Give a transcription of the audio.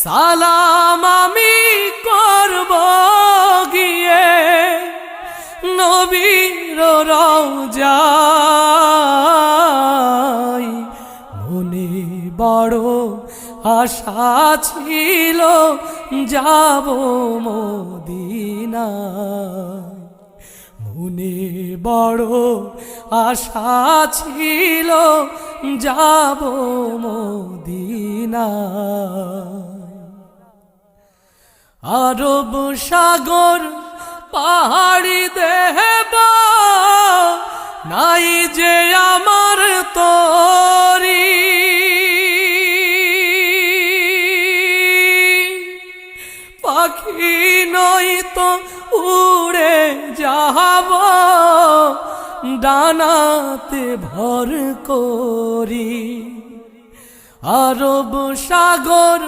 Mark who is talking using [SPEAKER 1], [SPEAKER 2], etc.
[SPEAKER 1] সালাম আমি করব গিয়ে নবীর রওজায়। মনে বড় আশা ছিল যাব মদিনায়। মনে বড় আশা ছিল যাব মদিনায়। আরব সাগর পাহাড়ি দেব নাই যে আমার তরি। পাখি নই তো উড়ে যাব ডানাতে ভর করি। আরব সাগর